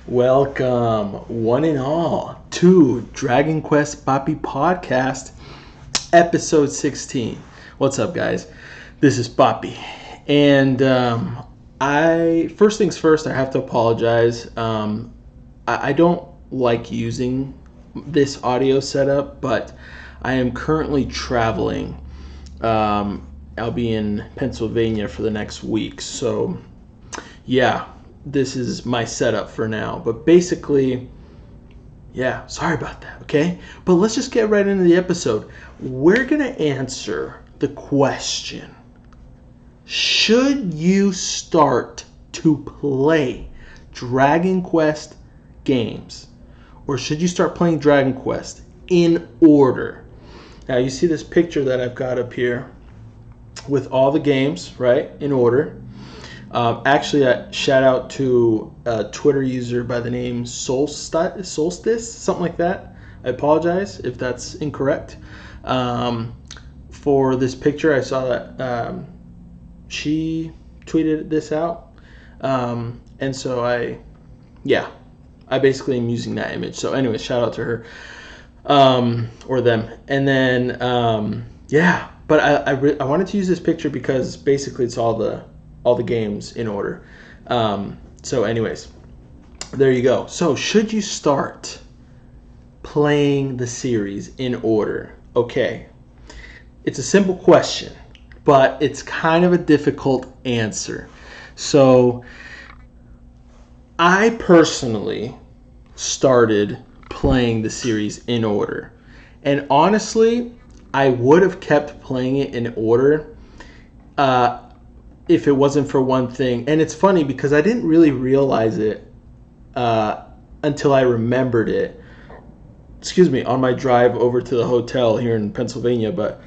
Welcome, one and all, to Dragon Quest Papi Podcast, episode 16. What's up, guys? This is Papi. And first things first, I have to apologize. I don't like using this audio setup, but I am currently traveling. I'll be in Pennsylvania for the next week. So, yeah, this is my setup for now. But basically, yeah, sorry about that, okay? But let's just get right into the episode. We're going to answer the question, should you start to play Dragon Quest games? Or should you start playing Dragon Quest in order? Now, you see this picture that I've got up here with all the games, right, in order. Actually, a shout out to a Twitter user by the name Solstice, something like that. I apologize if that's incorrect. For this picture, I saw that she tweeted this out. And so I basically am using that image. So anyway, shout out to her or them. And then, but I wanted to use this picture because basically it's all the games in order. So anyways, there you go. So should you start playing the series in order? Okay. It's a simple question, but it's kind of a difficult answer. So I personally started playing the series in order. And honestly, I would have kept playing it in order if it wasn't for one thing. And it's funny because I didn't really realize it until I remembered it. On my drive over to the hotel here in Pennsylvania. But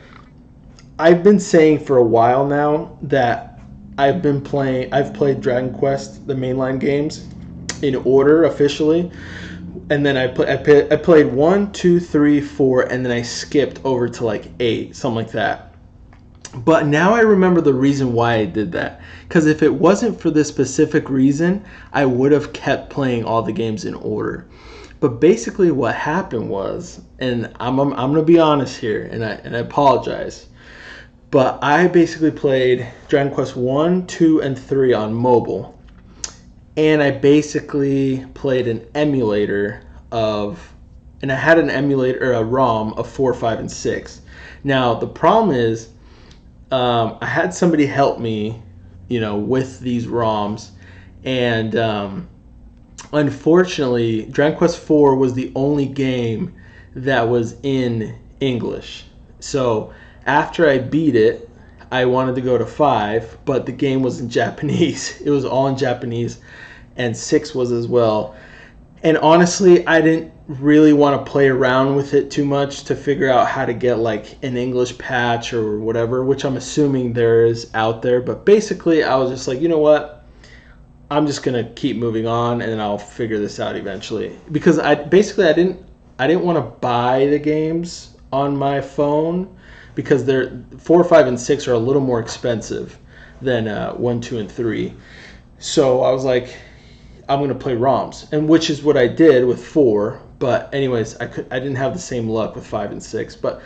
I've been saying for a while now that I've played Dragon Quest, the mainline games, in order officially. And then I played 1, 2, 3, 4, and then I skipped over to like 8, something like that. But now I remember the reason why I did that. Because if it wasn't for this specific reason, I would have kept playing all the games in order. But basically what happened was, and I'm going to be honest here, and I apologize, but I basically played Dragon Quest 1, 2, and 3 on mobile. And I basically played an emulator and I had a ROM of 4, 5, and 6. Now, the problem is, I had somebody help me, with these ROMs. And unfortunately, Dragon Quest 4 was the only game that was in English. So after I beat it, I wanted to go to 5, but the game was in Japanese. It was all in Japanese, and 6 was as well. And honestly, I didn't really want to play around with it too much to figure out how to get like an English patch or whatever, which I'm assuming there is out there. But basically, I was just like, you know what? I'm just gonna keep moving on, and I'll figure this out eventually. Because I didn't want to buy the games on my phone, because they're 4, 5, and 6 are a little more expensive than 1, 2, and 3. So I was like, I'm going to play ROMs, and which is what I did with 4. But anyways, I didn't have the same luck with 5 and 6, but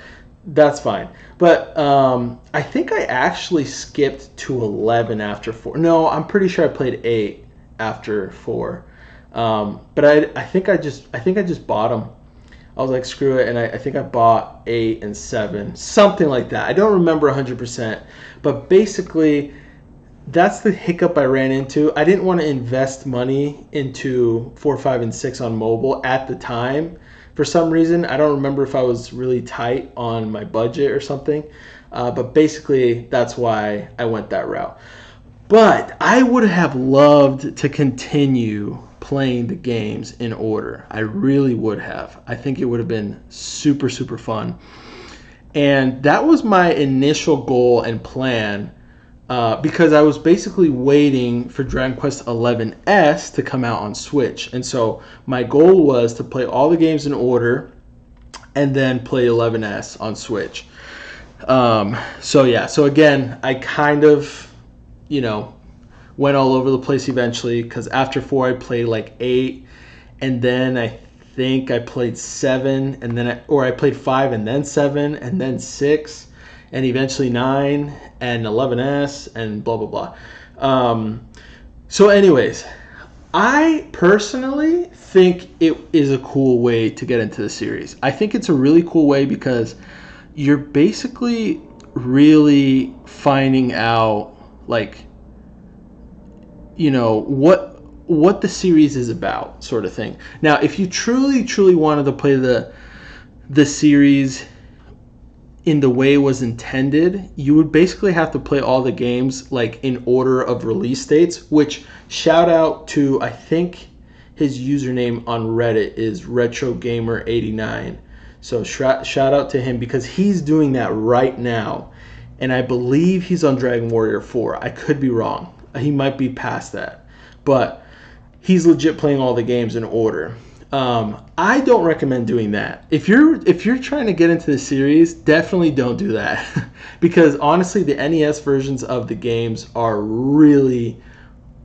that's fine. But I think I actually skipped to 11 after 4. No, I'm pretty sure I played 8 after 4. But I think I just bought them. I was like, screw it, and I think I bought 8 and 7, something like that. I don't remember 100%, but basically, that's the hiccup I ran into. I didn't want to invest money into 4, 5, and 6 on mobile at the time. For some reason, I don't remember if I was really tight on my budget or something, but basically, that's why I went that route. But I would have loved to continue playing the games in order. I really would have. I think it would have been super, super fun. And that was my initial goal and plan, because I was basically waiting for Dragon Quest XI-S to come out on Switch. And so my goal was to play all the games in order and then play XI-S on Switch. So again, I kind of, went all over the place eventually, because after 4 I played like 8, and then I think I played 7, and then I played 5 and then 7 and then 6 and eventually 9 and 11S and blah blah blah. So anyways, I personally think it is a cool way to get into the series. I think it's a really cool way because you're basically really finding out, like, you know, what the series is about, sort of thing. Now, if you truly wanted to play the series in the way it was intended, you would basically have to play all the games like in order of release dates, which, shout out to, I think his username on Reddit is RetroGamer89. So shout out to him, because he's doing that right now, and I believe he's on Dragon Warrior 4. I could be wrong. He might be past that, but he's legit playing all the games in order. I don't recommend doing that. If you're trying to get into the series, definitely don't do that, because honestly, the NES versions of the games are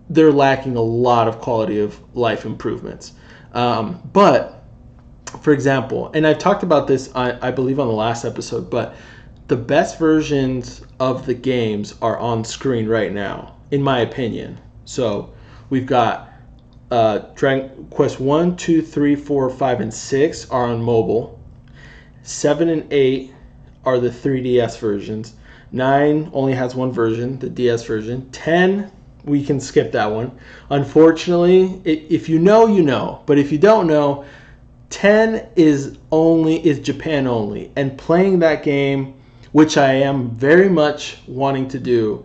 they're lacking a lot of quality of life improvements. But for example, and I've talked about this, I believe, on the last episode, but the best versions of the games are on screen right now, in my opinion. So we've got Dragon Quest 1, 2, 3, 4, 5, and 6 are on mobile. 7 and 8 are the 3DS versions. 9 only has one version, the DS version. 10, we can skip that one. Unfortunately, if you know, you know. But if you don't know, 10 is Japan only. And playing that game, which I am very much wanting to do,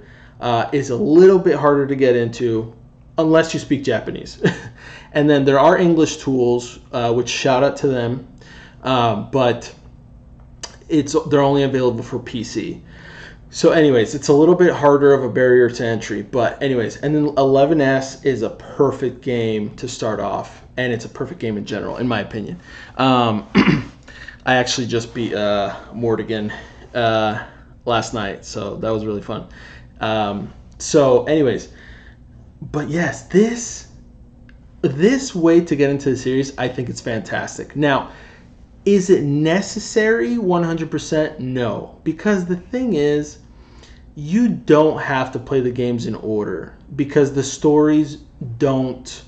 is a little bit harder to get into unless you speak Japanese. And then there are English tools, which shout out to them, but they're only available for PC. So anyways, it's a little bit harder of a barrier to entry. But anyways, and then 11S is a perfect game to start off, and it's a perfect game in general, in my opinion. I actually just beat Mortigan last night, so that was really fun. So anyways, but yes, this way to get into the series, I think it's fantastic. Now, is it necessary 100%? No. Because the thing is, you don't have to play the games in order, because the stories don't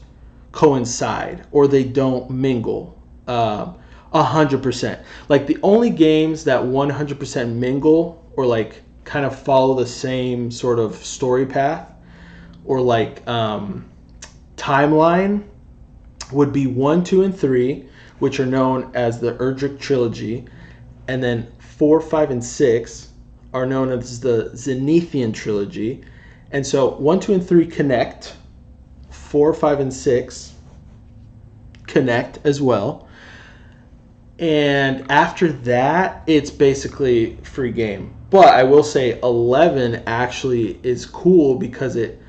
coincide or they don't mingle 100%. Like, the only games that 100% mingle or like kind of follow the same sort of story path or like timeline would be 1, 2, and 3, which are known as the Erdrick Trilogy, and then 4, 5, and 6 are known as the Zenithian Trilogy. And so 1, 2, and 3 connect. 4, 5, and 6 connect as well. And after that, it's basically free game. But I will say 11 actually is cool because it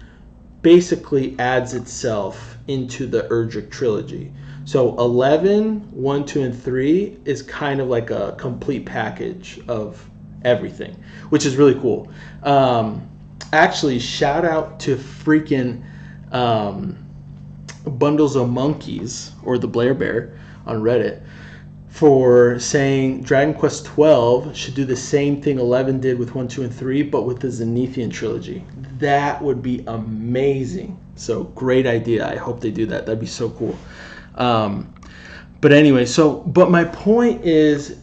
basically adds itself into the Erdrick Trilogy. So 11, 1, 2, and 3 is kind of like a complete package of everything, which is really cool. Actually, shout out to freaking Bundles of Monkeys, or the Blair Bear on Reddit, for saying Dragon Quest 12 should do the same thing 11 did with 1, 2, and 3, but with the Zenithian Trilogy. That would be amazing. So great idea. I hope they do that. That'd be so cool. But anyway, but my point is,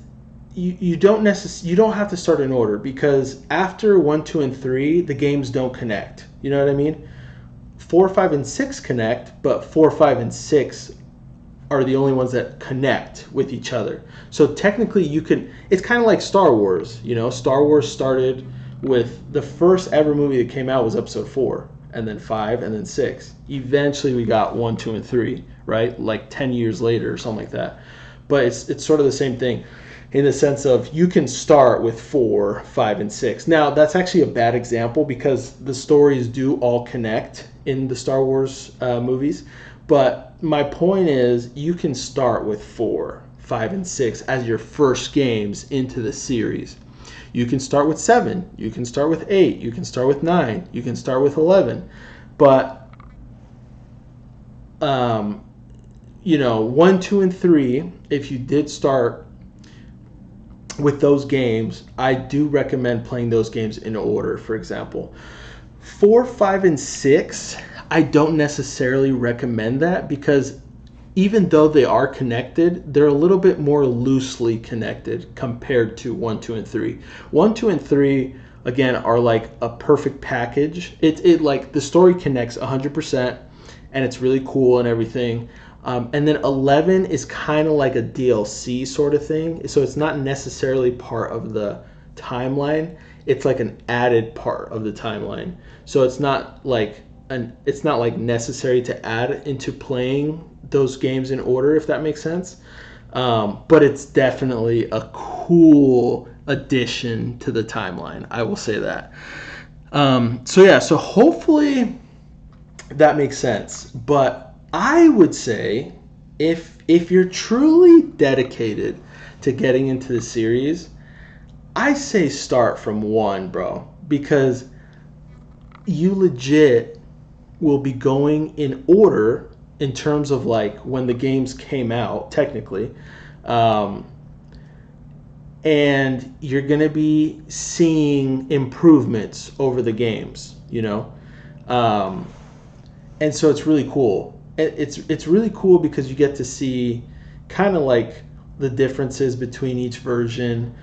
you don't have to start in order, because after 1, 2, and 3, the games don't connect. You know what I mean? 4, 5, and 6 connect, but 4, 5, and 6 are the only ones that connect with each other. So technically it's kind of like Star Wars. You know, Star Wars started with the first ever movie that came out was episode 4, and then 5, and then 6. Eventually we got 1, 2, and 3, right? Like 10 years later or something like that. But it's sort of the same thing in the sense of you can start with 4, 5, and 6. Now, that's actually a bad example because the stories do all connect in the Star Wars movies. But my point is, you can start with 4, 5, and 6 as your first games into the series. You can start with 7. You can start with 8. You can start with 9. You can start with 11. But, 1, 2, and 3, if you did start with those games, I do recommend playing those games in order, for example. 4, 5, and 6, I don't necessarily recommend that because even though they are connected, they're a little bit more loosely connected compared to 1, 2, and 3. 1, 2, and 3, again, are like a perfect package. It like the story connects 100%, and it's really cool and everything. And then 11 is kind of like a DLC sort of thing. So it's not necessarily part of the timeline. It's like an added part of the timeline. So it's not like necessary to add into playing those games in order, if that makes sense. But it's definitely a cool addition to the timeline. I will say that. So hopefully that makes sense. But I would say if you're truly dedicated to getting into the series, I say start from 1, bro, because you legit will be going in order in terms of like when the games came out, technically. And you're going to be seeing improvements over the games, and so it's really cool. It's really cool because you get to see kind of like the differences between each version.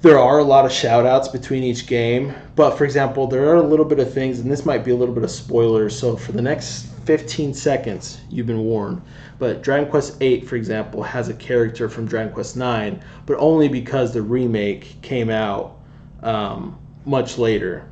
There are a lot of shout outs between each game, but for example, there are a little bit of things, and this might be a little bit of spoilers, so for the next 15 seconds, you've been warned. But Dragon Quest VIII, for example, has a character from Dragon Quest IX, but only because the remake came out much later,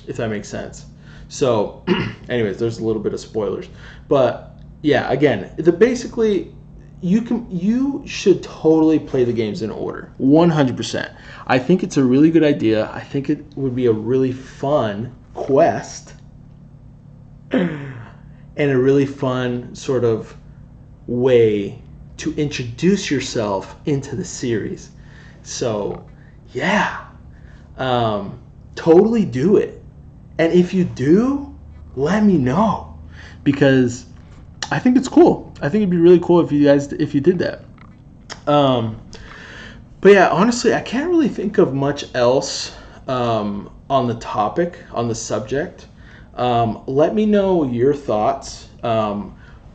if that makes sense. So, anyways, there's a little bit of spoilers. But yeah, again, basically, you should totally play the games in order, 100%. I think it's a really good idea. I think it would be a really fun quest and a really fun sort of way to introduce yourself into the series. So, yeah, totally do it. And if you do, let me know, because I think it's cool. I think it'd be really cool if you did that. But yeah, honestly, I can't really think of much else on the topic, on the subject. Let me know your thoughts. How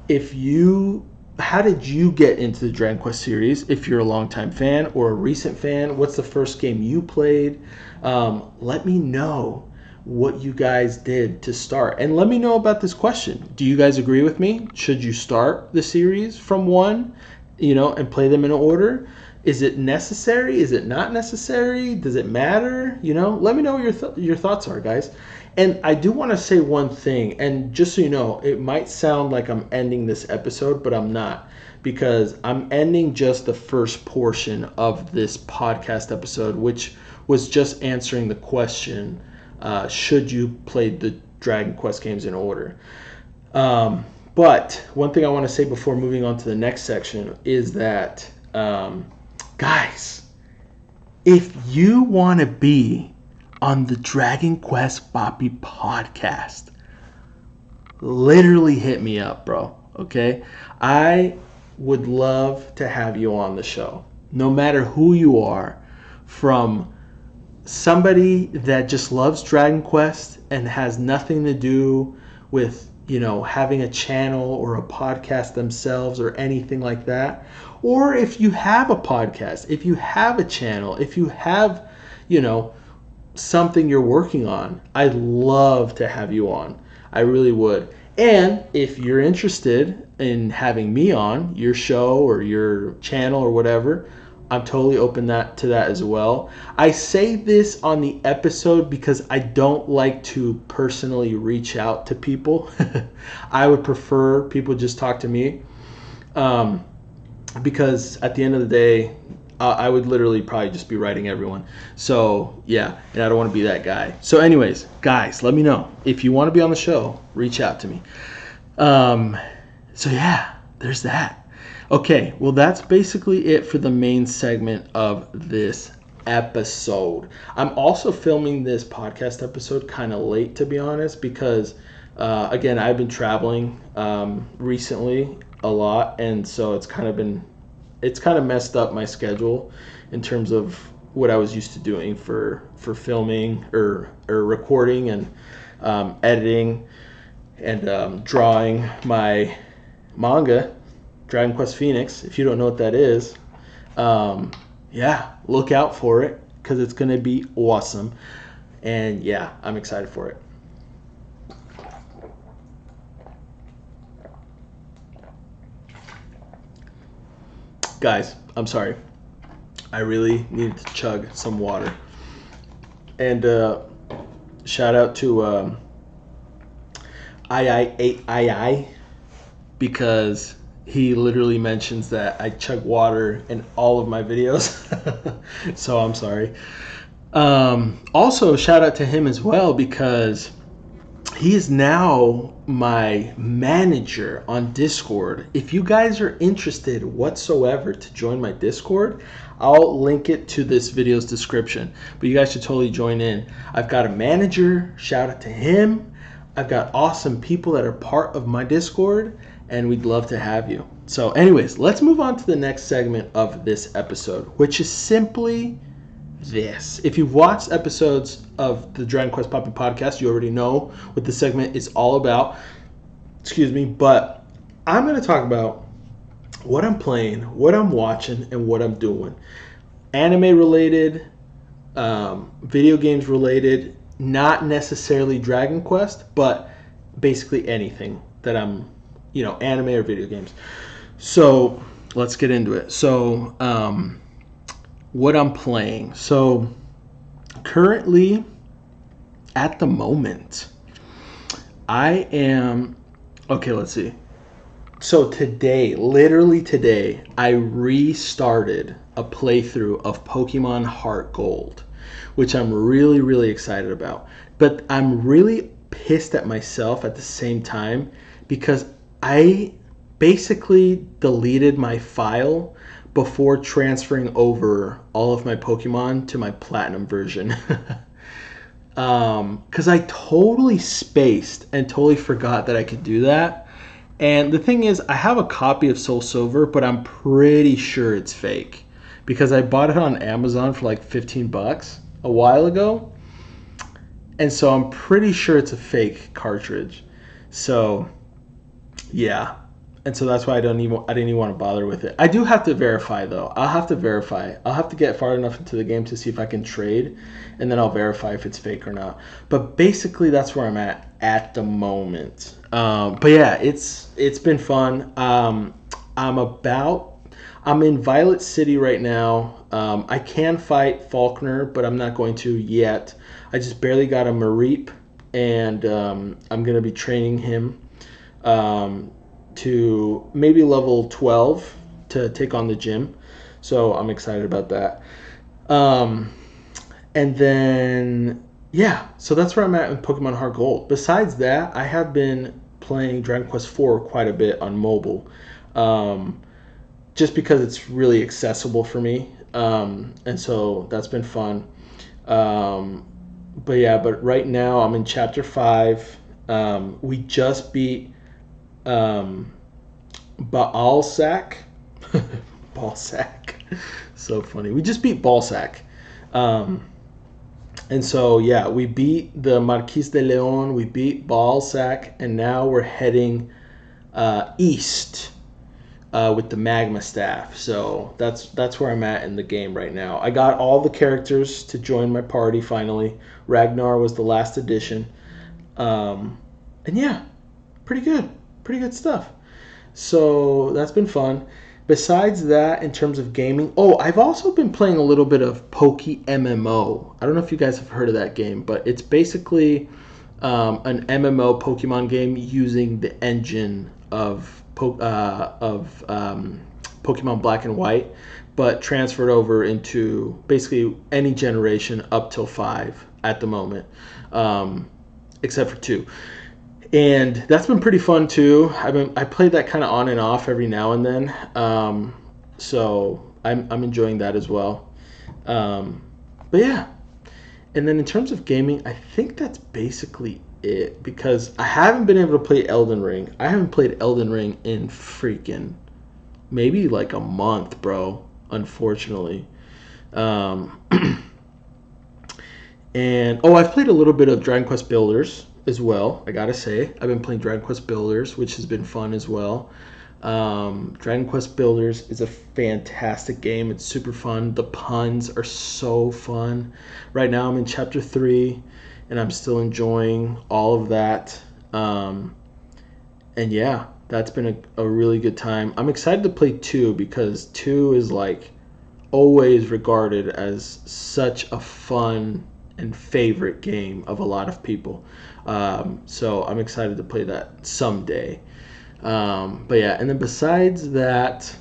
did you get into the Dragon Quest series? If you're a longtime fan or a recent fan, what's the first game you played? Let me know what you guys did to start. And let me know about this question. Do you guys agree with me? Should you start the series from 1, and play them in order? Is it necessary? Is it not necessary? Does it matter? Let me know what your thoughts are, guys. And I do want to say one thing, and just so you know, it might sound like I'm ending this episode, but I'm not, because I'm ending just the first portion of this podcast episode, which was just answering the question, should you play the Dragon Quest games in order? But one thing I want to say before moving on to the next section is that, guys, if you want to be on the Dragon Quest Papi podcast, literally hit me up, bro. Okay? I would love to have you on the show. No matter who you are, from somebody that just loves Dragon Quest and has nothing to do with, having a channel or a podcast themselves or anything like that. Or if you have a podcast, if you have a channel, if you have, something you're working on, I'd love to have you on. I really would. And if you're interested in having me on your show or your channel or whatever, I'm totally open to that as well. I say this on the episode because I don't like to personally reach out to people. I would prefer people just talk to me, because at the end of the day, I would literally probably just be writing everyone. So yeah, and I don't want to be that guy. So anyways, guys, let me know. If you want to be on the show, reach out to me. So yeah, there's that. Okay, well, that's basically it for the main segment of this episode. I'm also filming this podcast episode kind of late, to be honest, because Again, I've been traveling recently a lot, and so it's kind of messed up my schedule in terms of what I was used to doing for filming or recording and editing and drawing my manga, Dragon Quest Phoenix. If you don't know what that is, yeah, look out for it because it's going to be awesome. And yeah, I'm excited for it. Guys, I'm sorry. I really needed to chug some water. And shout out to I because he literally mentions that I chug water in all of my videos. So I'm sorry. Also, shout out to him as well because he is now my manager on Discord. If you guys are interested whatsoever to join my Discord, I'll link it to this video's description. But you guys should totally join in. I've got a manager. Shout out to him. I've got awesome people that are part of my Discord, and we'd love to have you. So anyways, let's move on to the next segment of this episode, which is simply this. If you've watched episodes of the Dragon Quest Papi podcast, you already know what this segment is all about. Excuse me, but I'm going to talk about what I'm playing, what I'm watching, and what I'm doing. Anime related, video games related, not necessarily Dragon Quest, but basically anything that I'm, anime or video games. So let's get into it. So, what I'm playing. So currently, at the moment, I am, okay, let's see. So today, literally today, I restarted a playthrough of Pokemon Heart Gold, which I'm really, really excited about. But I'm really pissed at myself at the same time because I basically deleted my file before transferring over all of my Pokemon to my Platinum version. Because I totally spaced and totally forgot that I could do that. And the thing is, I have a copy of Soul Silver, but I'm pretty sure it's fake. Because I bought it on Amazon for like $15 a while ago. And so I'm pretty sure it's a fake cartridge. So, yeah. And so that's why I didn't even want to bother with it. I do have to verify though. I'll have to verify. I'll have to get far enough into the game to see if I can trade, and then I'll verify if it's fake or not. But basically, that's where I'm at the moment. But yeah, it's been fun. I'm in Violet City right now. I can fight Faulkner, but I'm not going to yet. I just barely got a Mareep, and I'm gonna be training him. To maybe level 12 to take on the gym. So I'm excited about that. And then, yeah, so that's where I'm at in Pokemon Heart Gold. Besides that, I have been playing Dragon Quest IV quite a bit on mobile. Just because it's really accessible for me. And so that's been fun. But right now I'm in Chapter 5. We just beat Baalsack. Baalsack. So funny. We just beat Baalsack. And so, yeah, we beat the Marquis de Leon. We beat Baalsack. And now we're heading east with the Magma Staff. So that's where I'm at in the game right now. I got all the characters to join my party finally. Ragnar was the last addition. And yeah, pretty good. Pretty good stuff. So that's been fun. Besides that, in terms of gaming, I've also been playing a little bit of Poke MMO. I don't know if you guys have heard of that game, but it's basically an MMO Pokemon game using the engine of Pokemon Black and White, but transferred over into basically any generation up till 5 at the moment, except for 2. And that's been pretty fun too. I played that kind of on and off every now and then. So I'm enjoying that as well. But yeah. And then in terms of gaming, I think that's basically it because I haven't been able to play Elden Ring. I haven't played Elden Ring in freaking maybe like a month, bro. Unfortunately. Um, and I've played a little bit of Dragon Quest Builders as well. I gotta say, I've been playing Dragon Quest Builders, which has been fun as well. Dragon Quest Builders is a fantastic game. It's super fun. The puns are so fun. Right now, I'm in Chapter 3, and I'm still enjoying all of that. And yeah, that's been a really good time. I'm excited to play 2 because 2 is like always regarded as such a fun and favorite game of a lot of people. So I'm excited to play that someday. But yeah, and then besides that,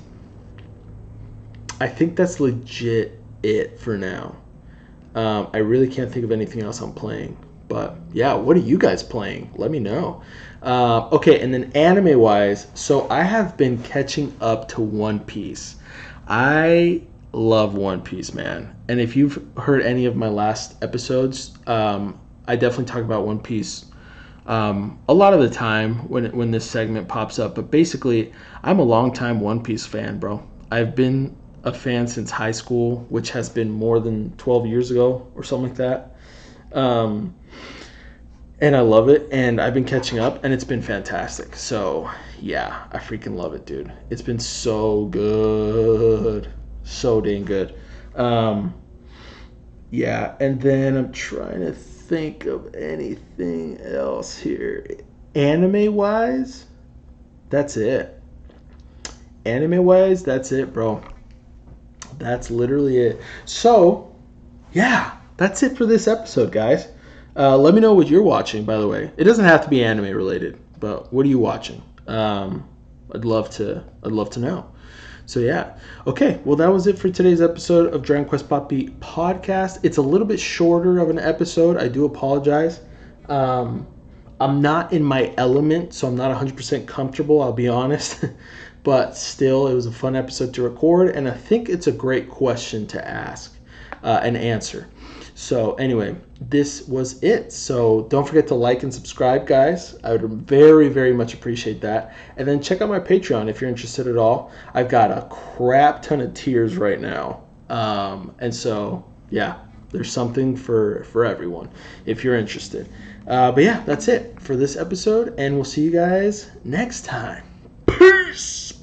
I think that's legit it for now. I really can't think of anything else I'm playing. But yeah, what are you guys playing? Let me know. Okay, and then anime wise, so I have been catching up to One Piece. I love One Piece, man. And if you've heard any of my last episodes, I definitely talk about One Piece a lot of the time when this segment pops up. But basically, I'm a longtime One Piece fan, bro. I've been a fan since high school, which has been more than 12 years ago or something like that. And I love it, and I've been catching up, and it's been fantastic. So, yeah, I freaking love it, dude. It's been so good. So dang good. Yeah, and then I'm trying to think of anything else here. Anime-wise, that's it. Anime-wise, that's it, bro. That's literally it. So, yeah, that's it for this episode, guys. Let me know what you're watching, by the way. It doesn't have to be anime related, but what are you watching? I'd love to know. So yeah. Okay, well that was it for today's episode of Dragon Quest Papi podcast. It's a little bit shorter of an episode. I do apologize. I'm not in my element, so I'm not 100% comfortable, I'll be honest. But still, it was a fun episode to record, and I think it's a great question to ask and answer. So anyway, this was it. So don't forget to like and subscribe, guys. I would very, very much appreciate that. And then check out my Patreon if you're interested at all. I've got a crap ton of tiers right now. And so, yeah, there's something for everyone if you're interested. But yeah, that's it for this episode, and we'll see you guys next time. Peace!